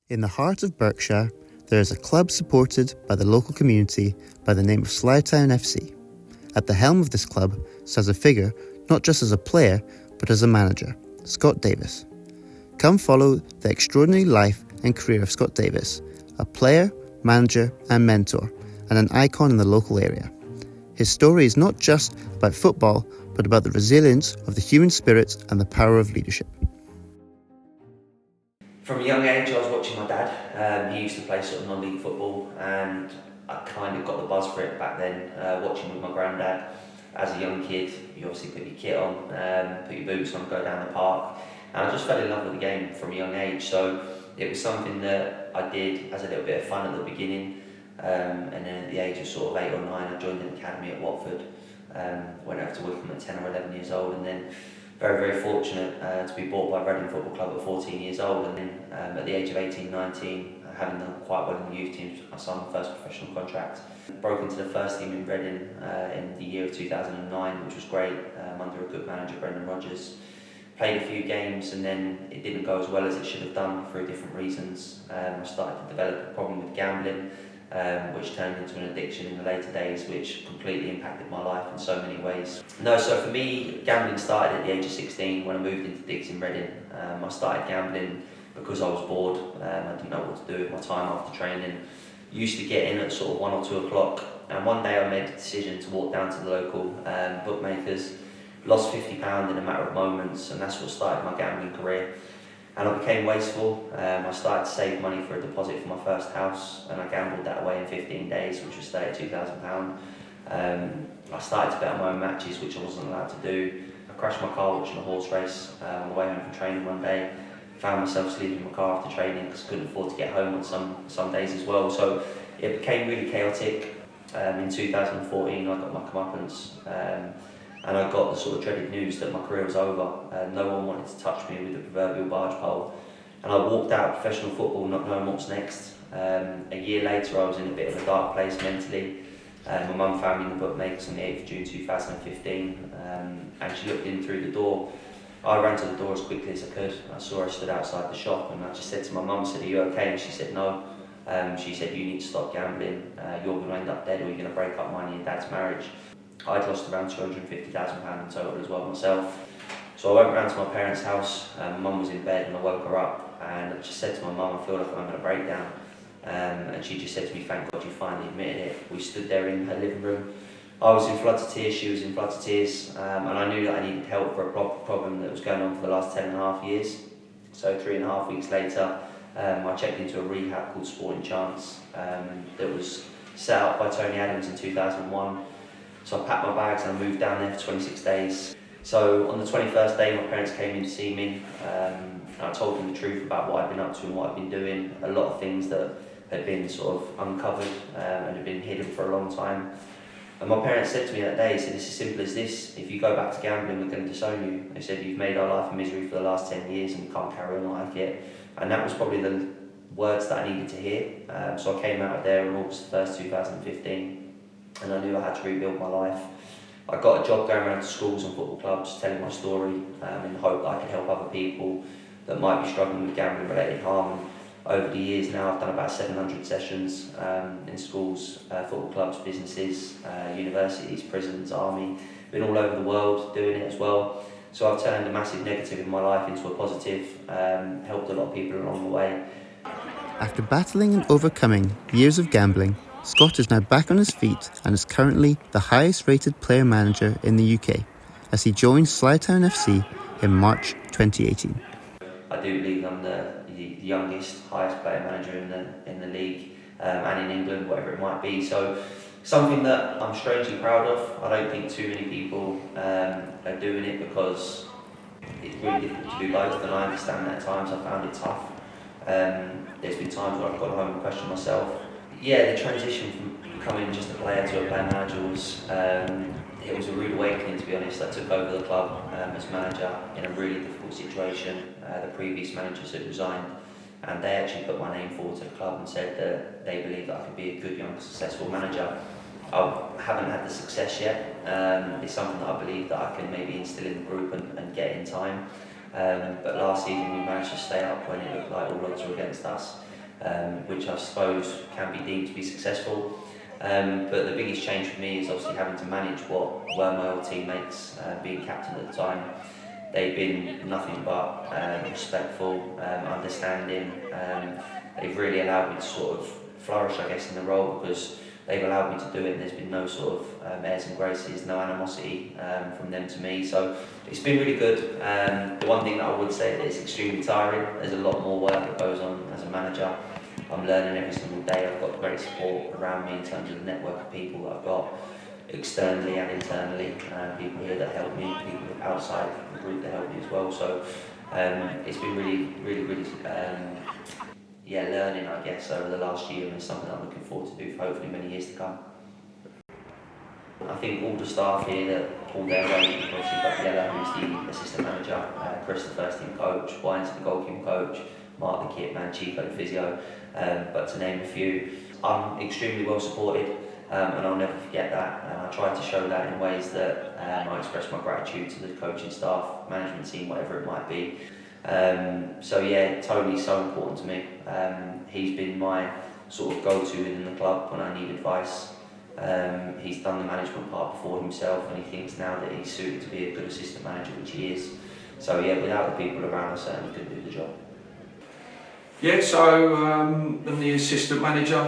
In the heart of Berkshire, there is a club supported by the local community by the name of Slytown FC. At the helm of this club stands a figure not just as a player, but as a manager, Scott Davies. Come follow the extraordinary life and career of Scott Davies, a player, manager and mentor, and an icon in the local area. His story is not just about football, but about the resilience of the human spirit and the power of leadership. From a young age, I was watching my dad. He used to play sort of non-league football, and I kind of got the buzz for it back then, watching with my granddad. As a young kid, you obviously put your kit on, put your boots on, go down the park, and I just fell in love with the game from a young age. So it was something that I did as a little bit of fun at the beginning, and then at the age of sort of 8 or 9, I joined an academy at Watford. Went over to Wycombe at 10 or 11 years old, and then very fortunate to be bought by Reading Football Club at 14 years old, and then at the age of 18, 19, having done quite well in the youth teams, I signed my first professional contract. Broke into the first team in Reading in the year of 2009, which was great, under a good manager, Brendan Rodgers. Played a few games, and then it didn't go as well as it should have done for different reasons. I started to develop a problem with gambling, which turned into an addiction in the later days, which completely impacted my life in so many ways. So for me, gambling started at the age of 16 when I moved into digs in Reading. I started gambling because I was bored. I didn't know what to do with my time after training. Used to get in at sort of 1 or 2 o'clock, and one day I made the decision to walk down to the local bookmakers, lost £50 in a matter of moments, and that's what started my gambling career. And I became wasteful. I started to save money for a deposit for my first house, and I gambled that away in 15 days, which was £32,000. I started to bet on my own matches, which I wasn't allowed to do. I crashed my car watching a horse race on the way home from training one day. Found myself sleeping in my car after training because I couldn't afford to get home on some days as well. So it became really chaotic. In 2014, I got my comeuppance. And I got the sort of dreaded news that my career was over. No one wanted to touch me with the proverbial barge pole. And I walked out of professional football not knowing what's next. A year later, I was in a bit of a dark place mentally. My mum found me in the bookmakers on the 8th of June 2015, and she looked in through the door. I ran to the door as quickly as I could. I saw her stood outside the shop, and I just said to my mum, "Are you okay?" And she said no. She said, "You need to stop gambling. You're going to end up dead, or you're going to break up mine and your dad's marriage." I'd lost around £250,000 in total as well myself. So I went round to my parents' house. My mum was in bed, and I woke her up, and I just said to my mum, "I feel like I'm having a breakdown." And she just said to me, "Thank God you finally admitted it." We stood there in her living room. I was in floods of tears, she was in floods of tears, and I knew that I needed help for a problem that was going on for the last 10.5 years. So 3.5 weeks later, I checked into a rehab called Sporting Chance that was set up by Tony Adams in 2001. So I packed my bags and I moved down there for 26 days. So on the 21st day, my parents came in to see me. I told them the truth about what I'd been up to and what I'd been doing. A lot of things that had been sort of uncovered and had been hidden for a long time. And my parents said to me that day, he said, "It's as simple as this. If you go back to gambling, we're going to disown you." They said, "You've made our life a misery for the last 10 years and you can't carry on like it." And that was probably the words that I needed to hear. So I came out of there on August 1st, 2015, and I knew I had to rebuild my life. I got a job going around to schools and football clubs, telling my story in the hope that I could help other people that might be struggling with gambling-related harm. Over the years now, I've done about 700 sessions in schools, football clubs, businesses, universities, prisons, army. Been all over the world doing it as well. So I've turned a massive negative in my life into a positive, helped a lot of people along the way. After battling and overcoming years of gambling, Scott is now back on his feet and is currently the highest rated player manager in the UK as he joins Slytown FC in March 2018. I do believe I'm the youngest, highest player manager in the league and in England, whatever it might be. So something that I'm strangely proud of. I don't think too many people are doing it because it's really difficult to do both, and I understand that at times I found it tough. There's been times where I've gone home and questioned myself. Yeah, the transition from becoming just a player to a player manager was it was a rude awakening, to be honest. I took over the club as manager in a really difficult situation. The previous managers had resigned, and they actually put my name forward to the club and said that they believed that I could be a good, young, successful manager. I haven't had the success yet. It's something that I believe that I can maybe instill in the group and get in time. But last season we managed to stay up when it looked like all odds were against us. which I suppose can be deemed to be successful. But the biggest change for me is obviously having to manage what were my old teammates, being captain at the time. They've been nothing but respectful, understanding. They've really allowed me to sort of flourish, I guess, in the role, because they've allowed me to do it, and there's been no sort of airs and graces, no animosity from them to me. So it's been really good. The one thing that I would say is it's extremely tiring. There's a lot more work that goes on as a manager. I'm learning every single day. I've got great support around me in terms of the network of people that I've got externally and internally. People here that help me, people outside the group that help me as well. So it's been really learning, I guess, over the last year, and it's something I'm looking forward to do for hopefully many years to come. I think all the staff here that pulled their weight, obviously got Yella, who's the assistant manager, Chris, the first team coach, Wines, the goalkeeping coach, Mark, the kit man, Chico, the physio, but to name a few. I'm extremely well supported, and I'll never forget that, and I try to show that in ways that I express my gratitude to the coaching staff, management team, whatever it might be. So yeah, Tony's so important to me. He's been my sort of go-to within the club when I need advice. He's done the management part before himself, and he thinks now that he's suited to be a good assistant manager, which he is. So yeah, without the people around, I certainly couldn't do the job. Yeah, so I'm the assistant manager,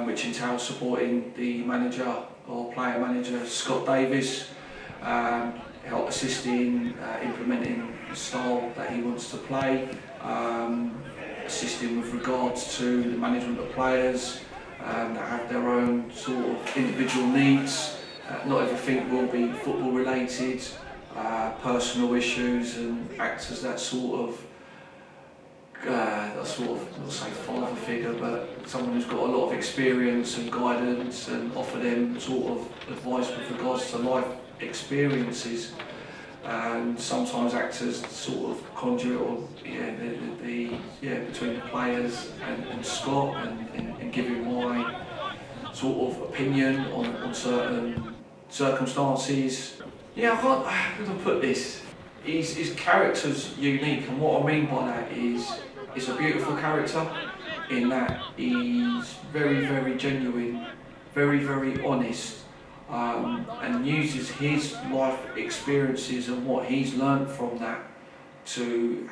which entails supporting the manager or player manager, Scott Davies, help assisting, implementing the style that he wants to play, assisting with regards to the management of players that have their own sort of individual needs. Not everything will be football related, personal issues, and act as that sort of not say father figure, but someone who's got a lot of experience and guidance, and offer them sort of advice with regards to life experiences, and sometimes act as sort of conduit or between the players and Scott, and giving my sort of opinion on certain circumstances. Yeah, how can I put this? His character's unique, and what I mean by that is it's a beautiful character in that he's very, very genuine, very, very honest, and uses his life experiences and what he's learned from that to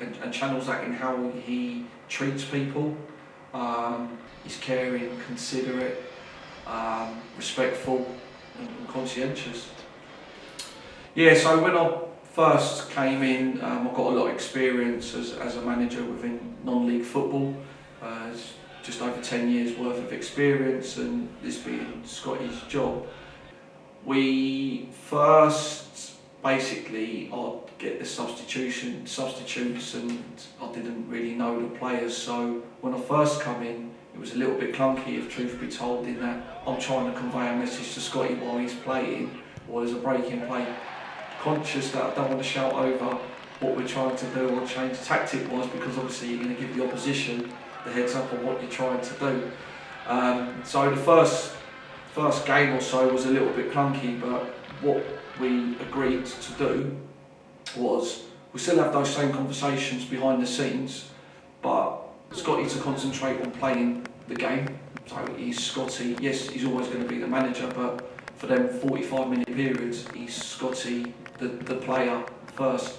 and channels that in how he treats people. He's caring, considerate, respectful, and conscientious. Yeah, so when I first came in, I got a lot of experience as a manager within non-league football. Just over 10 years worth of experience, and this being Scotty's job. We first, basically, I'd get the substitutes, and I didn't really know the players, so when I first come in, it was a little bit clunky, if truth be told, in that I'm trying to convey a message to Scotty while he's playing, or there's a break in play. Conscious that I don't want to shout over what we're trying to do or change tactic-wise, because obviously you're going to give the opposition the heads up on what you're trying to do. So the first game or so was a little bit clunky, but what we agreed to do was we still have those same conversations behind the scenes, but Scotty to concentrate on playing the game. So he's Scotty, yes, he's always going to be the manager, but for them 45-minute periods, he's Scotty, the player first.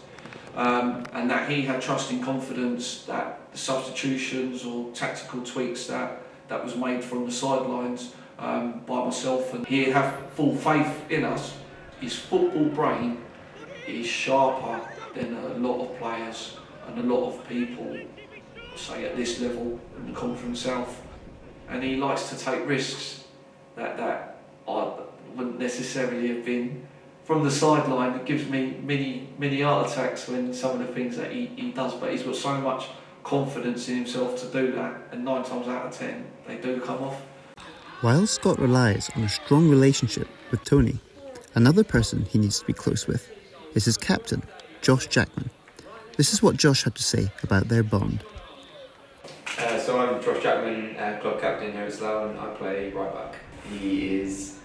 And that he had trust and confidence that the substitutions or tactical tweaks that was made from the sidelines by myself, and he'd have full faith in us. His football brain is sharper than a lot of players and a lot of people, say at this level in the Conference South, and he likes to take risks that I wouldn't necessarily have been. From the sideline, it gives me many heart attacks when some of the things that he does, but he's got so much confidence in himself to do that, and 9 times out of 10 they do come off. While Scott relies on a strong relationship with Tony, another person he needs to be close with is his captain, Josh Jackman. This is what Josh had to say about their bond. So I'm Josh Jackman, club captain here at Slough, and I play right back. He is,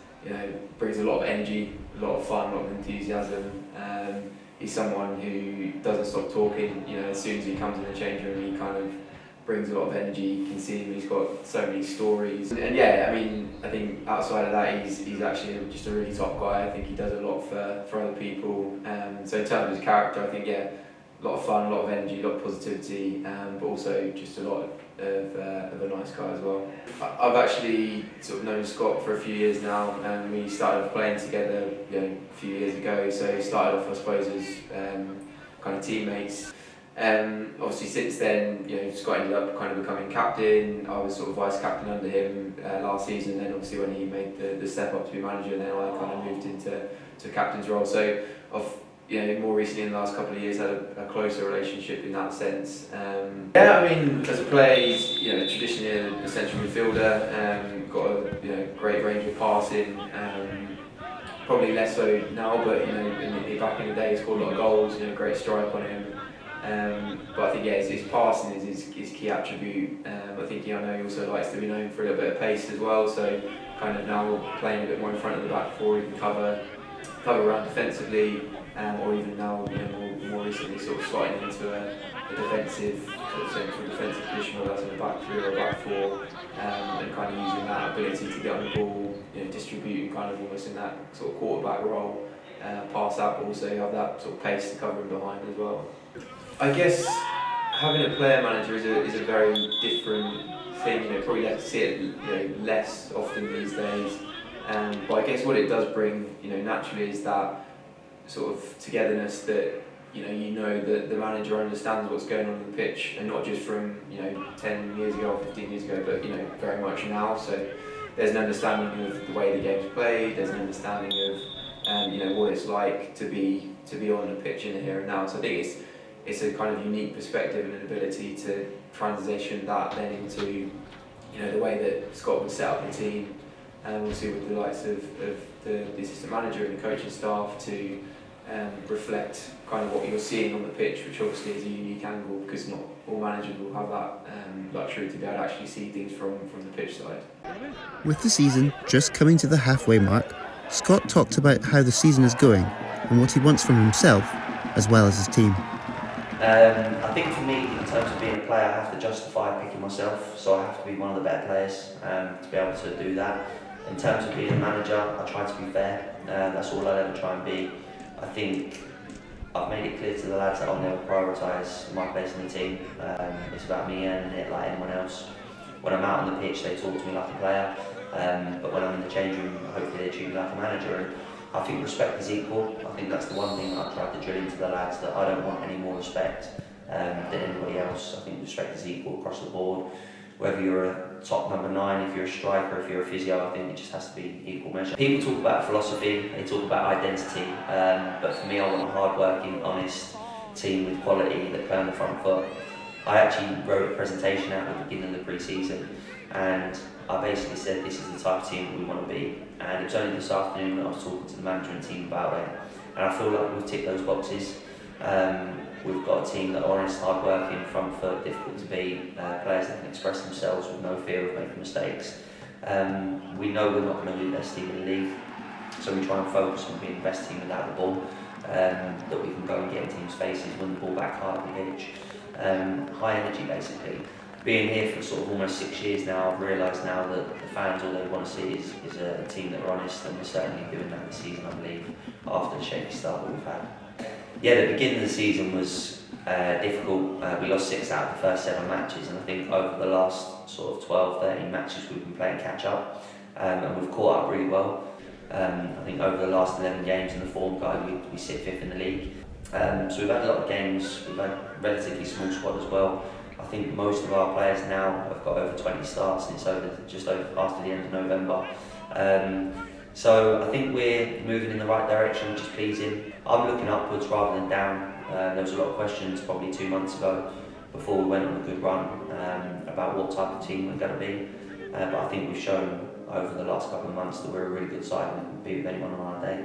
brings a lot of energy, a lot of fun, a lot of enthusiasm. He's someone who doesn't stop talking. As soon as he comes in the change room, he kind of brings a lot of energy. You can see him, he's got so many stories. And yeah, I mean, I think outside of that, he's actually just a really top guy. I think he does a lot for other people. So in terms of his character, I think, yeah, a lot of fun, a lot of energy, a lot of positivity, but also just a lot of a nice guy as well. I've actually sort of known Scott for a few years now, and we started playing together, a few years ago. So he started off, I suppose, as kind of teammates. Obviously since then, Scott ended up kind of becoming captain. I was sort of vice captain under him last season. Then obviously when he made the step up to be manager, then I kind of moved into captain's role. So I've more recently in the last couple of years had a closer relationship in that sense. Yeah, I mean, as a player, he's traditionally a central midfielder. Got a great range of passing. Probably less so now, but back in the day, he scored a lot of goals. Great strike on him. But I think his passing is his key attribute. I think I know he also likes to be known for a little bit of pace as well. So kind of now playing a bit more in front of the back four, he can cover around defensively, or even now more recently sort of slotting into a defensive sort of central defensive position, whether that's in a back three or a back four, and kind of using that ability to get on the ball, distributing kind of almost in that sort of quarterback role, pass out, but also have that sort of pace to cover him behind as well. I guess having a player manager is a very different thing. Probably like to see it less often these days. But I guess what it does bring, naturally, is that sort of togetherness that that the manager understands what's going on the pitch, and not just from 10 years ago or 15 years ago, but very much now. So there's an understanding of the way the game's played. There's an understanding of what it's like to be on the pitch in the here and now. So I think it's a kind of unique perspective and an ability to transition that then into the way that Scott would set up the team, and obviously with the likes of the assistant manager and the coaching staff to reflect kind of what you're seeing on the pitch, which obviously is a unique angle because not all managers will have that luxury to be able to actually see things from the pitch side. With the season just coming to the halfway mark, Scott talked about how the season is going and what he wants from himself as well as his team. I think for me, in terms of being a player, I have to justify picking myself, so I have to be one of the better players to be able to do that. In terms of being a manager, I try to be fair, that's all I'll ever try and be. I think I've made it clear to the lads that I'll never prioritise my place in the team. It's about me earning it like anyone else. When I'm out on the pitch, they talk to me like a player, but when I'm in the change room, hopefully they treat me like a manager. And I think respect is equal. I think that's the one thing that I've tried to drill into the lads, that I don't want any more respect than anybody else. I think respect is equal across the board. Whether you're a top number 9, if you're a striker, if you're a physio, I think it just has to be equal measure. People talk about philosophy, they talk about identity, but for me I want a hard-working, honest team with quality that play on the front foot. I actually wrote a presentation out at the beginning of the pre-season, and I basically said this is the type of team that we want to be. And it was only this afternoon that I was talking to the management team about it, and I feel like we've ticked those boxes. We've got a team that are honest, hard-working, front foot, difficult to beat, players that can express themselves with no fear of making mistakes. We know we're not going to be the best team in the league, so we try and focus on being the best team without the ball, that we can go and get in teams' faces, win the ball back hard on the pitch. High energy, basically. Being here for sort of almost 6 years now, I've realised now that the fans, all they want to see is a team that are honest, and we're certainly doing that this season, I believe, after the shaky start that we've had. Yeah, the beginning of the season was difficult. We lost 6 out of the first 7 matches, and I think over the last sort of 12, 13 matches we've been playing catch up, and we've caught up really well. I think over the last 11 games in the form guide, we sit 5th in the league. So we've had a lot of games, we've had a relatively small squad as well. I think most of our players now have got over 20 starts, and it's just over after the end of November. So I think we're moving in the right direction, which is pleasing. I'm looking upwards rather than down. There was a lot of questions probably 2 months ago before we went on a good run about what type of team we're going to be. But I think we've shown over the last couple of months that we're a really good side and can compete with anyone on our day.